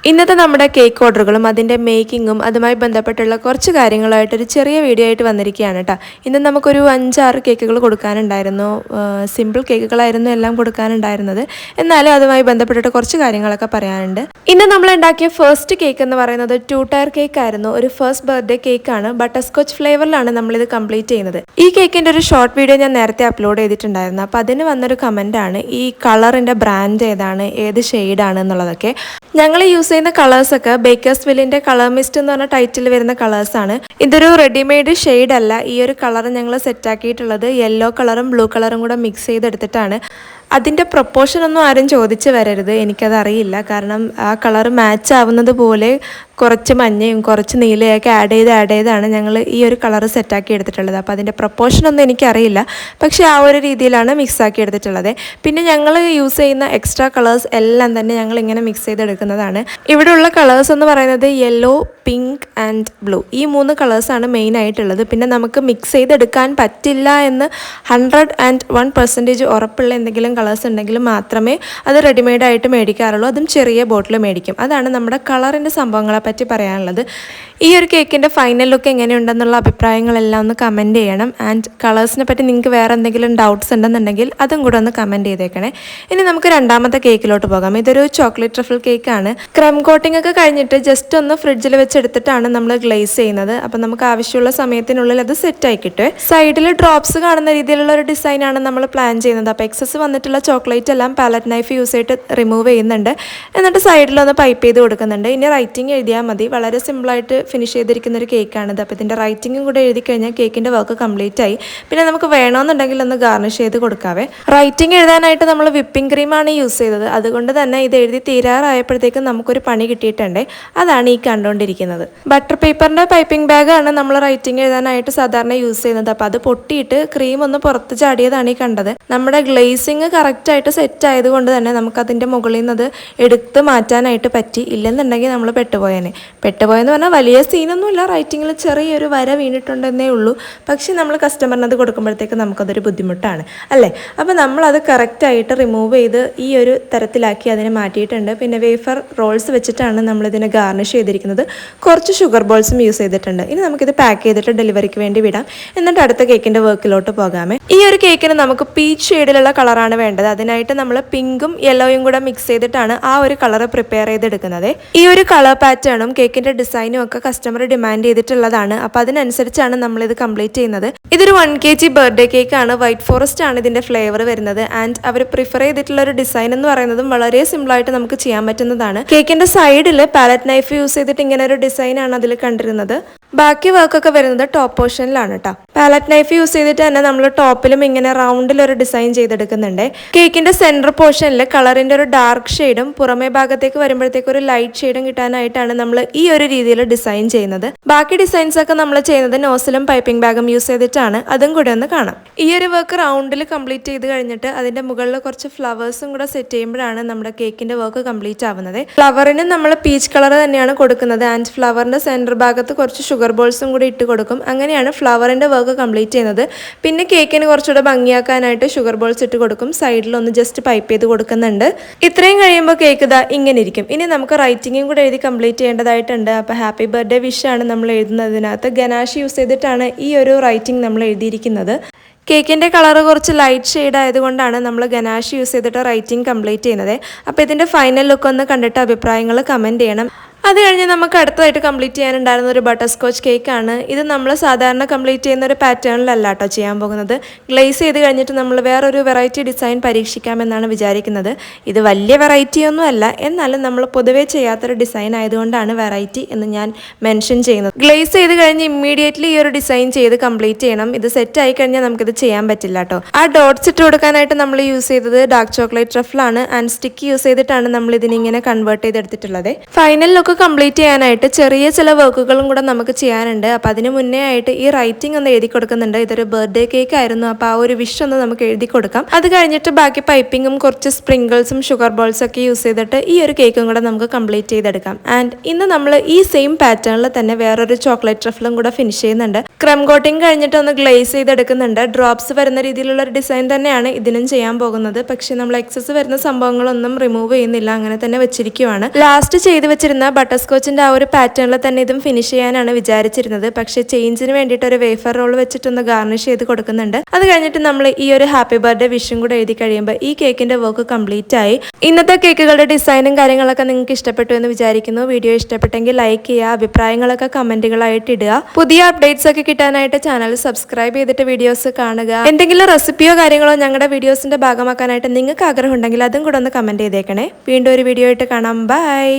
ഇന്നത്തെ നമ്മുടെ കേക്ക് ഓർഡറുകളും അതിൻ്റെ മേക്കിങ്ങും അതുമായി ബന്ധപ്പെട്ടുള്ള കുറച്ച് കാര്യങ്ങളായിട്ടൊരു ചെറിയ വീഡിയോ ആയിട്ട് വന്നിരിക്കുകയാണ് കേട്ടോ. ഇന്ന് നമുക്കൊരു 5-6 കേക്കുകൾ കൊടുക്കാനുണ്ടായിരുന്നു. സിമ്പിൾ കേക്കുകളായിരുന്നു എല്ലാം കൊടുക്കാനുണ്ടായിരുന്നത്. എന്നാലും അതുമായി ബന്ധപ്പെട്ടിട്ട് കുറച്ച് കാര്യങ്ങളൊക്കെ പറയാനുണ്ട്. ഇന്ന് നമ്മൾ ഉണ്ടാക്കിയ ഫസ്റ്റ് കേക്ക് എന്ന് പറയുന്നത് 2 ടയർ കേക്ക് ആയിരുന്നു. ഒരു ഫസ്റ്റ് ബർത്ത്ഡേ കേക്കാണ്. ബട്ടർ സ്കോച്ച് ഫ്ലേവറിലാണ് നമ്മളിത് കംപ്ലീറ്റ് ചെയ്യുന്നത്. ഈ കേക്കിൻ്റെ ഒരു ഷോർട്ട് വീഡിയോ ഞാൻ നേരത്തെ അപ്ലോഡ് ചെയ്തിട്ടുണ്ടായിരുന്നു. അപ്പോൾ അതിന് വന്നൊരു കമൻറ്റാണ് ഈ കളറിൻ്റെ ബ്രാൻഡ് ഏതാണ്, ഏത് ഷെയ്ഡാണ് എന്നുള്ളതൊക്കെ. ഞങ്ങൾ യൂസ് ചെയ്യുന്ന കളേഴ്സൊക്കെ ബേക്കേഴ്സ് വില്ലിൻ്റെ കളർ മിസ്റ്റ് എന്ന് പറഞ്ഞ ടൈറ്റിൽ വരുന്ന കളേഴ്സാണ്. ഇതൊരു റെഡിമെയ്ഡ് ഷെയ്ഡ് അല്ല. ഈ ഒരു കളർ ഞങ്ങൾ സെറ്റാക്കിയിട്ടുള്ളത് യെല്ലോ കളറും ബ്ലൂ കളറും കൂടെ മിക്സ് ചെയ്തെടുത്തിട്ടാണ്. അതിൻ്റെ പ്രൊപ്പോർഷൻ ഒന്നും ആരും ചോദിച്ച് വരരുത്, എനിക്കതറിയില്ല. കാരണം ആ കളർ മാച്ച് ആവുന്നത് പോലെ കുറച്ച് മഞ്ഞയും കുറച്ച് നീലയൊക്കെ ആഡ് ചെയ്താണ് ഞങ്ങൾ ഈ ഒരു കളർ സെറ്റാക്കി എടുത്തിട്ടുള്ളത്. അപ്പോൾ അതിൻ്റെ പ്രൊപ്പോർഷനൊന്നും എനിക്കറിയില്ല, പക്ഷേ ആ ഒരു രീതിയിലാണ് മിക്സാക്കി എടുത്തിട്ടുള്ളത്. പിന്നെ ഞങ്ങൾ യൂസ് ചെയ്യുന്ന എക്സ്ട്രാ കളേഴ്സ് എല്ലാം തന്നെ ഞങ്ങൾ ഇങ്ങനെ മിക്സ് ചെയ്തെടുക്കുന്നതാണ്. ഇവിടെയുള്ള കളേഴ്സ് എന്ന് പറയുന്നത് യെല്ലോ, പിങ്ക് ആൻഡ് ബ്ലൂ, ഈ 3 കളേഴ്സാണ് മെയിൻ ആയിട്ടുള്ളത്. പിന്നെ നമുക്ക് മിക്സ് ചെയ്തെടുക്കാൻ പറ്റില്ല എന്ന് 101% ഉറപ്പുള്ള എന്തെങ്കിലും കളേഴ്സ് ഉണ്ടെങ്കിൽ മാത്രമേ അത് റെഡിമെയ്ഡായിട്ട് മേടിക്കാറുള്ളൂ. അതും ചെറിയ ബോട്ടിൽ മേടിക്കും. അതാണ് നമ്മുടെ കളറിൻ്റെ സംഭവങ്ങളെ പറ്റി പറയാനുള്ളത്. ഈ ഒരു കേക്കിൻ്റെ ഫൈനൽ ലുക്ക് എങ്ങനെയുണ്ടെന്നുള്ള അഭിപ്രായങ്ങളെല്ലാം ഒന്ന് കമൻറ്റ് ചെയ്യണം. ആൻഡ് കളേഴ്സിനെ പറ്റി നിങ്ങൾക്ക് വേറെ എന്തെങ്കിലും ഡൗട്ട്സ് ഉണ്ടെന്നുണ്ടെങ്കിൽ അതും കൂടെ ഒന്ന് കമൻറ്റ് ചെയ്തേക്കണേ. ഇനി നമുക്ക് രണ്ടാമത്തെ കേക്കിലോട്ട് പോകാം. ഇതൊരു ചോക്ലേറ്റ് ട്രഫിൾ കേക്കാണ്. ക്രം കോട്ടിംഗ് ഒക്കെ കഴിഞ്ഞിട്ട് ജസ്റ്റ് ഒന്ന് ഫ്രിഡ്ജിൽ വെച്ചെടുത്തിട്ടാണ് നമ്മൾ ഗ്ലേസ് ചെയ്യുന്നത്. അപ്പം നമുക്ക് ആവശ്യമുള്ള സമയത്തിനുള്ളിൽ അത് സെറ്റായി കിട്ടും. സൈഡിൽ ഡ്രോപ്സ് കാണുന്ന രീതിയിലുള്ള ഒരു ഡിസൈനാണ് നമ്മൾ പ്ലാൻ ചെയ്യുന്നത്. അപ്പോൾ എക്സസ് വന്നിട്ടുള്ള ചോക്ലേറ്റ് എല്ലാം പാലറ്റ് നൈഫ് യൂസ് ചെയ്തിട്ട് റിമൂവ് ചെയ്യുന്നുണ്ട്. എന്നിട്ട് സൈഡിലൊന്ന് പൈപ്പ് ചെയ്ത് കൊടുക്കുന്നുണ്ട്. ഇനി റൈറ്റിംഗ് എഴുതിയാൽ മതി. വളരെ സിമ്പിളായിട്ട് ഫിനിഷ് ചെയ്തിരിക്കുന്ന ഒരു കേക്കാണിത്. അപ്പോൾ ഇതിൻ്റെ റൈറ്റിംഗും കൂടെ എഴുതി കഴിഞ്ഞാൽ കേക്കിൻ്റെ വർക്ക് കംപ്ലീറ്റ് ആയി. പിന്നെ നമുക്ക് വേണമെന്നുണ്ടെങ്കിൽ ഒന്ന് ഗാർണിഷ് ചെയ്ത് കൊടുക്കാവേ. റൈറ്റിംഗ് എഴുതാനായിട്ട് നമ്മൾ വിപ്പിംഗ് ക്രീമാണ് യൂസ് ചെയ്തത്. അതുകൊണ്ട് തന്നെ ഇത് എഴുതി തീരാറായപ്പോഴത്തേക്കും നമുക്കൊരു പണി കിട്ടിയിട്ടുണ്ട്. അതാണ് ഈ കണ്ടുകൊണ്ടിരിക്കുന്നത്. ബട്ടർ പേപ്പറിൻ്റെ പൈപ്പിംഗ് ബാഗാണ് നമ്മൾ റൈറ്റിംഗ് എഴുതാനായിട്ട് സാധാരണ യൂസ് ചെയ്യുന്നത്. അപ്പോൾ അത് പൊട്ടിയിട്ട് ക്രീം ഒന്ന് പുറത്ത് ചാടിയതാണ് ഈ കണ്ടത്. നമ്മുടെ ഗ്ലേസിങ് കറക്റ്റായിട്ട് സെറ്റ് ആയതുകൊണ്ട് തന്നെ നമുക്കതിൻ്റെ മുകളിൽ നിന്ന് അത് എടുത്ത് മാറ്റാനായിട്ട് പറ്റി. ഇല്ലെന്നുണ്ടെങ്കിൽ നമ്മൾ പെട്ടുപോയെന്ന് പറഞ്ഞാൽ വലിയ സീനൊന്നുമില്ല. റൈറ്റിങ്ങിൽ ചെറിയൊരു വര വീണിട്ടുണ്ടെന്നേ ഉള്ളൂ. പക്ഷേ നമ്മൾ കസ്റ്റമറിന് അത് കൊടുക്കുമ്പോഴത്തേക്ക് നമുക്കതൊരു ബുദ്ധിമുട്ടാണ് അല്ലേ. അപ്പോൾ നമ്മളത് കറക്റ്റായിട്ട് റിമൂവ് ചെയ്ത് ഈ ഒരു തരത്തിലാക്കി അതിനെ മാറ്റിയിട്ടുണ്ട്. പിന്നെ വേഫർ റോൾസ് വെച്ചിട്ടാണ് നമ്മളിതിനെ ഗാർണിഷ് ചെയ്തിരിക്കുന്നത്. കുറച്ച് ഷുഗർ ബോൾസും യൂസ് ചെയ്തിട്ടുണ്ട്. ഇനി നമുക്കിത് പാക്ക് ചെയ്തിട്ട് ഡെലിവറിക്ക് വേണ്ടി വിടാം. എന്നിട്ട് അടുത്ത കേക്കിൻ്റെ വർക്കിലോട്ട് പോകാമേ. ഈ ഒരു കേക്കിന് നമുക്ക് പീച്ച് ഷെയ്ഡിലുള്ള കളറാണ് വേണ്ടത്. അതിനായിട്ട് നമ്മൾ പിങ്കും യെല്ലോയും കൂടെ മിക്സ് ചെയ്തിട്ടാണ് ആ ഒരു കളർ പ്രിപ്പയർ ചെയ്തെടുക്കുന്നത്. ഈ ഒരു കളർ പാറ്റേണും കേക്കിൻ്റെ ഡിസൈനും ഒക്കെ കസ്റ്റമർ ഡിമാൻഡ് ചെയ്തിട്ടുള്ളതാണ്. അപ്പോൾ അതിനനുസരിച്ചാണ് നമ്മളിത് കംപ്ലീറ്റ് ചെയ്യുന്നത്. ഇതൊരു 1 kg ബർത്ത്ഡേ കേക്കാണ്. വൈറ്റ് ഫോറസ്റ്റ് ആണ് ഇതിൻ്റെ ഫ്ലേവർ വരുന്നത്. ആൻഡ് അവർ പ്രിഫർ ചെയ്തിട്ടുള്ള ഒരു ഡിസൈൻ എന്ന് പറയുന്നതും വളരെ സിമ്പിളായിട്ട് നമുക്ക് ചെയ്യാൻ പറ്റുന്നതാണ്. കേക്കിൻ്റെ സൈഡിൽ പാലറ്റ് നൈഫ് യൂസ് ചെയ്തിട്ട് ഇങ്ങനെ ഒരു ഡിസൈനാണ് അതിൽ കണ്ടിരുന്നത്. ബാക്കി വർക്കൊക്കെ വരുന്നത് ടോപ്പ് പോർഷനിലാണ് കേട്ടോ. പാലറ്റ് നൈഫ് യൂസ് ചെയ്തിട്ട് തന്നെ നമ്മൾ ടോപ്പിലും ഇങ്ങനെ റൗണ്ടിലൊരു ഡിസൈൻ ചെയ്തെടുക്കുന്നുണ്ട്. കേക്കിൻ്റെ സെൻറ്റർ പോർഷനിൽ കളറിൻ്റെ ഒരു ഡാർക്ക് ഷെയ്ഡും പുറമേ ഭാഗത്തേക്ക് വരുമ്പോഴത്തേക്ക് ഒരു ലൈറ്റ് ഷെയ്ഡും കിട്ടാനായിട്ടാണ് നമ്മൾ ഈ ഒരു രീതിയിൽ ഡിസൈൻ ചെയ്യുന്നത്. ബാക്കി ഡിസൈൻസ് ഒക്കെ നമ്മൾ ചെയ്യുന്നത് നോസിലും പൈപ്പിംഗ് ബാഗും യൂസ് ചെയ്തിട്ടാണ്. അതും കൂടെ ഒന്ന് കാണാം. ഈ ഒരു വർക്ക് റൗണ്ടിൽ കംപ്ലീറ്റ് ചെയ്ത് കഴിഞ്ഞിട്ട് അതിൻ്റെ മുകളിൽ കുറച്ച് ഫ്ലവേഴ്സും കൂടെ സെറ്റ് ചെയ്യുമ്പോഴാണ് നമ്മുടെ കേക്കിൻ്റെ വർക്ക് കംപ്ലീറ്റ് ആവുന്നത്. ഫ്ലവറിന് നമ്മൾ പീച്ച് കളർ തന്നെയാണ് കൊടുക്കുന്നത്. ആൻഡ് ഫ്ലവറിൻ്റെ സെൻറ്റർ ഭാഗത്ത് കുറച്ച് ഷുഗർ ബോൾസും കൂടി ഇട്ട് കൊടുക്കും. അങ്ങനെയാണ് ഫ്ലവറിൻ്റെ വർക്ക് കംപ്ലീറ്റ് ചെയ്യുന്നത്. പിന്നെ കേക്കിന് കുറച്ചുകൂടെ ഭംഗിയാക്കാനായിട്ട് ഷുഗർ ബോൾസ് ഇട്ട് കൊടുക്കും. സൈഡിലൊന്ന് ജസ്റ്റ് പൈപ്പ് ചെയ്ത് കൊടുക്കുന്നുണ്ട്. ഇത്രയും കഴിയുമ്പോൾ കേക്ക് ഇതാ ഇങ്ങനെ ഇരിക്കും. ഇനി നമുക്ക് റൈറ്റിംഗും കൂടെ എഴുതി കംപ്ലീറ്റ് ചെയ്യേണ്ടതായിട്ടുണ്ട്. അപ്പോൾ ഹാപ്പി ബർത്ത്ഡേ വിഷാണ് നമ്മൾ എഴുതുന്നതിനകത്ത്. ഗനാഷ് യൂസ് ചെയ്തിട്ടാണ് ഈ ഒരു റൈറ്റിംഗ് നമ്മൾ എഴുതിയിരിക്കുന്നത്. കേക്കിൻ്റെ കളർ കുറച്ച് ലൈറ്റ് ഷെയ്ഡ് ആയതുകൊണ്ടാണ് നമ്മൾ ഗനാഷ് യൂസ് ചെയ്തിട്ട് റൈറ്റിംഗ് കംപ്ലീറ്റ് ചെയ്യുന്നത്. അപ്പോൾ ഇതിൻ്റെ ഫൈനൽ ലുക്ക് ഒന്ന് കണ്ടിട്ട് അഭിപ്രായങ്ങൾ കമൻറ്റ് ചെയ്യണം. അത് കഴിഞ്ഞ് നമുക്ക് അടുത്തതായിട്ട് കംപ്ലീറ്റ് ചെയ്യാനുണ്ടായിരുന്ന ഒരു ബട്ടർ സ്കോച്ച് കേക്കാണ്. ഇത് നമ്മൾ സാധാരണ കംപ്ലീറ്റ് ചെയ്യുന്ന ഒരു പാറ്റേണിലല്ല കേട്ടോ ചെയ്യാൻ പോകുന്നത്. ഗ്ലേസ് ചെയ്ത് കഴിഞ്ഞിട്ട് നമ്മൾ വേറൊരു വെറൈറ്റി ഡിസൈൻ പരീക്ഷിക്കാമെന്നാണ് വിചാരിക്കുന്നത്. ഇത് വലിയ വെറൈറ്റി ഒന്നും അല്ല, എന്നാലും നമ്മൾ പൊതുവേ ചെയ്യാത്തൊരു ഡിസൈൻ ആയതുകൊണ്ടാണ് വെറൈറ്റി എന്ന് ഞാൻ മെൻഷൻ ചെയ്യുന്നത്. ഗ്ലേസ് ചെയ്ത് കഴിഞ്ഞ് ഇമ്മീഡിയറ്റ്ലി ഈ ഒരു ഡിസൈൻ ചെയ്ത് കംപ്ലീറ്റ് ചെയ്യണം. ഇത് സെറ്റ് ആയി കഴിഞ്ഞാൽ നമുക്കിത് ചെയ്യാൻ പറ്റില്ല കേട്ടോ. ആ ഡോട്ട്സ് ഇട്ട് കൊടുക്കാനായിട്ട് നമ്മൾ യൂസ് ചെയ്തത് ഡാർക്ക് ചോക്ലേറ്റ് ട്രഫിളാണ്. ആൻഡ് സ്റ്റിക്ക് യൂസ് ചെയ്തിട്ടാണ് നമ്മൾ ഇതിനിങ്ങനെ കൺവേർട്ട് ചെയ്തെടുത്തിട്ടുള്ളത്. ഫൈനൽ ലുക്ക് വർക്ക് കംപ്ലീറ്റ് ചെയ്യാനായിട്ട് ചെറിയ ചില വർക്കുകളും കൂടെ നമുക്ക് ചെയ്യാനുണ്ട്. അപ്പോൾ അതിന് മുന്നേ ആയിട്ട് ഈ റൈറ്റിംഗ് ഒന്ന് എഴുതി കൊടുക്കുന്നുണ്ട്. ഇതൊരു ബർത്ത്ഡേ കേക്ക് ആയിരുന്നു. അപ്പോൾ ആ ഒരു വിഷ് ഒന്ന് നമുക്ക് എഴുതി കൊടുക്കാം. അത് കഴിഞ്ഞിട്ട് ബാക്കി പൈപ്പിങ്ങും കുറച്ച് സ്പ്രിങ്കിൾസും ഷുഗർ ബോൾസ് ഒക്കെ യൂസ് ചെയ്തിട്ട് ഈ ഒരു കേക്കും കൂടെ നമുക്ക് കംപ്ലീറ്റ് ചെയ്തെടുക്കാം. ആൻഡ് ഇന്ന് നമ്മൾ ഈ സെയിം പാറ്റേണിൽ തന്നെ വേറൊരു ചോക്ലേറ്റ് ട്രഫിലും കൂടെ ഫിനിഷ് ചെയ്യുന്നുണ്ട്. ക്രം കോട്ടിംഗ് കഴിഞ്ഞിട്ട് ഒന്ന് ഗ്ലേസ് ചെയ്തെടുക്കുന്നുണ്ട്. ഡ്രോപ്സ് വരുന്ന രീതിയിലുള്ള ഒരു ഡിസൈൻ തന്നെയാണ് ഇതിനും ചെയ്യാൻ പോകുന്നത്. പക്ഷെ നമ്മൾ എക്സസ് വരുന്ന സംഭവങ്ങളൊന്നും റിമൂവ് ചെയ്യുന്നില്ല, അങ്ങനെ തന്നെ വെച്ചിരിക്കുവാണ്. ലാസ്റ്റ് ചെയ്ത് വെച്ചിരുന്ന ബട്ടർ സ്കോച്ചിന്റെ ആ ഒരു പാറ്റേണിൽ തന്നെ ഇതും ഫിനിഷ് ചെയ്യാനാണ് വിചാരിച്ചിരുന്നത്. പക്ഷെ ചേഞ്ചിന് വേണ്ടിയിട്ട് ഒരു വേഫർ റോൾ വെച്ചിട്ടൊന്ന് ഗാർണിഷ് ചെയ്ത് കൊടുക്കുന്നുണ്ട്. അത് കഴിഞ്ഞിട്ട് നമ്മൾ ഈ ഒരു ഹാപ്പി ബർത്ത്ഡേ വിഷും കൂടെ എഴുതി കഴിയുമ്പോൾ ഈ കേക്കിന്റെ വർക്ക് കംപ്ലീറ്റ് ആയി. ഇന്നത്തെ കേക്കുകളുടെ ഡിസൈനും കാര്യങ്ങളൊക്കെ നിങ്ങൾക്ക് ഇഷ്ടപ്പെട്ടു എന്ന് വിചാരിക്കുന്നു. വീഡിയോ ഇഷ്ടപ്പെട്ടെങ്കിൽ ലൈക്ക് ചെയ്യുക, അഭിപ്രായങ്ങളൊക്കെ കമന്റുകളായിട്ട് ഇടുക. പുതിയ അപ്ഡേറ്റ്സ് ഒക്കെ കിട്ടാനായിട്ട് ചാനൽ സബ്സ്ക്രൈബ് ചെയ്തിട്ട് വീഡിയോസ് കാണുക. എന്തെങ്കിലും റെസിപ്പിയോ കാര്യങ്ങളോ ഞങ്ങളുടെ വീഡിയോസിന്റെ ഭാഗമാക്കാനായിട്ട് നിങ്ങൾക്ക് ആഗ്രഹം ഉണ്ടെങ്കിൽ അതും കൂടെ ഒന്ന് കമന്റ് ചെയ്തേക്കണേ. വീണ്ടും ഒരു വീഡിയോ ആയിട്ട് കാണാം. ബൈ.